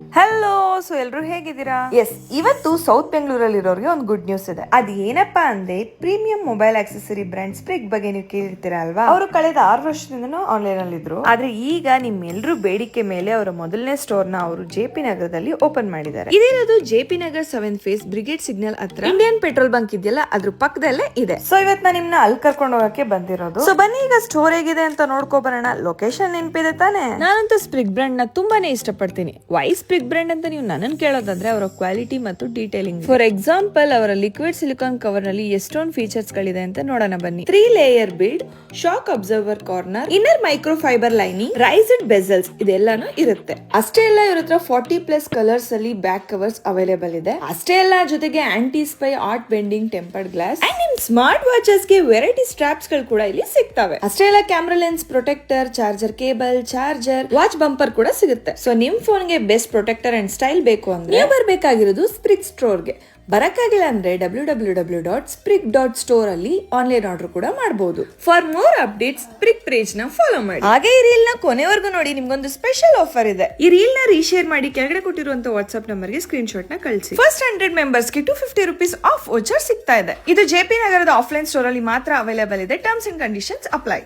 Hello, so ಎಲ್ರು ಹೇಗಿದ್ದೀರಾ? S, ಇವತ್ತು ಸೌತ್ ಬೆಂಗಳೂರಲ್ಲಿ ಇರೋರಿಗೆ ಒಂದು ಗುಡ್ ನ್ಯೂಸ್ ಇದೆ. ಅದು ಏನಪ್ಪಾ ಅಂದ್ರೆ ಪ್ರೀಮಿಯಂ ಮೊಬೈಲ್ ಆಕ್ಸೆಸರಿ ಬ್ರ್ಯಾಂಡ್ ಸ್ಪ್ರಿಗ್ ಬಗ್ಗೆ ನೀವು ಕೇಳಿರ್ತೀರಾ ಅಲ್ವಾ? ಅವರು ಕಳೆದ 6 ವರ್ಷದಿಂದನೂ ಆನ್ಲೈನ್ ಅಲ್ಲಿ ಇದ್ರು. ಆದ್ರೆ ಈಗ ನಿಮ್ಮೆಲ್ಲರೂ ಬೇಡಿಕೆ ಮೇಲೆ ಅವರ ಮೊದಲನೇ ಸ್ಟೋರ್ ನ ಅವರು ಜೆಪಿ ನಗರದಲ್ಲಿ ಓಪನ್ ಮಾಡಿದ್ದಾರೆ. ಇದಿರೋದು JP Nagar 7th phase Brigade signal ಹತ್ರ ಇಂಡಿಯನ್ ಪೆಟ್ರೋಲ್ ಬಂಕ್ ಇದೆಯಲ್ಲ, ಅದ್ರ ಪಕ್ಕದಲ್ಲೇ ಇದೆ. ಸೊ ಇವತ್ತು ನಾನು ನಿಮ್ನ ಅಲ್ಲಿ ಕರ್ಕೊಂಡು ಹೋಗಕ್ಕೆ ಬಂದಿರೋದು. ಸೊ ಬನ್ನಿ ಈಗ ಸ್ಟೋರ್ ಹೇಗಿದೆ ಅಂತ ನೋಡ್ಕೊ ಬರೋಣ. ಲೊಕೇಶನ್ ನೆನಪಿದೆ ತಾನೆ? ನಾನಂತೂ ಸ್ಪ್ರಿಗ್ ಬ್ರ್ಯಾಂಡ್ ನ ತುಂಬಾನೇ ಇಷ್ಟಪಡ್ತೀನಿ. ಸ್ಪ್ರಿಗ್ ಬ್ರ್ಯಾಂಡ್ ಅಂತ ನೀವು ನನ್ನನ್ನು ಕೇಳೋದಾದ್ರೆ ಅವರ ಕ್ವಾಲಿಟಿ ಮತ್ತು ಡೀಟೇಲಿಂಗ್. ಫಾರ್ ಎಕ್ಸಾಂಪಲ್, ಅವರ ಲಿಕ್ವಿಡ್ ಸಿಲಿಕಾನ್ ಕವರ್ ನಲ್ಲಿ ಎಷ್ಟೊಂದು ಫೀಚರ್ಸ್ ಗಳಿದೆ ಅಂತ ನೋಡೋಣ ಬನ್ನಿ. 3 layer build, shock absorber corner, inner micro fibre lining, raised bezels ಇದೆಲ್ಲಾನು ಇರುತ್ತೆ. ಅಷ್ಟೇ ಅಲ್ಲ, ಇವ್ರ ಹತ್ರ 40+ ಕಲರ್ಸ್ ಅಲ್ಲಿ ಬ್ಯಾಕ್ ಕವರ್ಸ್ ಅವೈಲೇಬಲ್ ಇದೆ. ಅಷ್ಟೇ ಅಲ್ಲ, ಜೊತೆಗೆ anti spy art bending tempered glass and ನಿಮ್ ಸ್ಮಾರ್ಟ್ ವಾಚಸ್ ಗೆ ವೆರೈಟಿ ಸ್ಟ್ರಾಪ್ಸ್ ಗಳು ಕೂಡ ಇಲ್ಲಿ ಸಿಗ್ತವೆ. ಅಷ್ಟೇ ಅಲ್ಲ, camera lens protector, charger cable, charger, watch bumper ಕೂಡ ಸಿಗುತ್ತೆ. ಸೊ ನಿಮ್ ಫೋನ್ ಗೆ ಬೆಸ್ಟ್ ಪ್ರೊಟೆಕ್ಟರ್ ಅಂಡ್ ಸ್ಟೈಲ್ ಬೇಕು ಅಂದ್ರೆ ನೀವು ಬರ್ಬೇಕಾಗಿರೋದು ಸ್ಪ್ರಿಗ್ ಸ್ಟೋರ್ಗೆ. ಬರಕ್ಕಾಗಿಲ್ಲ ಅಂದ್ರೆ www.sprig.store ಅಲ್ಲಿ ಆನ್ಲೈನ್ ಆರ್ಡರ್ ಕೂಡ ಮಾಡಬಹುದು. ಫಾರ್ ಮೋರ್ ಅಪ್ಡೇಟ್ಸ್ ಸ್ಪ್ರಿಗ್ ಪೇಜ್ ನ ಫಾಲೋ ಮಾಡಿ. ಹಾಗೆ ಈ ರೀಲ್ ನ ಕೊನೆವರೆಗೂ ನೋಡಿ, ನಿಮ್ಗೊಂದು ಸ್ಪೆಷಲ್ ಆಫರ್ ಇದೆ. ಈ ರೀಲ್ ನ ರೀಶೇರ್ ಮಾಡಿ ಕೆಳಗಡೆ ಕೊಟ್ಟಿರುವಂತ ವಾಟ್ಸ್ಆಪ್ ನಂಬರ್ ಗೆ ಸ್ಕ್ರೀನ್ ಶಾಟ್ ನ ಕಳಿಸಿ. ಫಸ್ಟ್ 100 ಮೆಂಬರ್ಸ್ ಗೆ 250 rupees ಆಫ್ ವೋಚರ್ ಸಿಗ್ತಾ ಇದೆ. ಇದು ಜೆಪಿ ನಗರದ ಆಫ್ಲೈನ್ ಸ್ಟೋರ್ ಅಲ್ಲಿ ಮಾತ್ರ ಅವೈಲೇಬಲ್ ಇದೆ. Terms and conditions apply.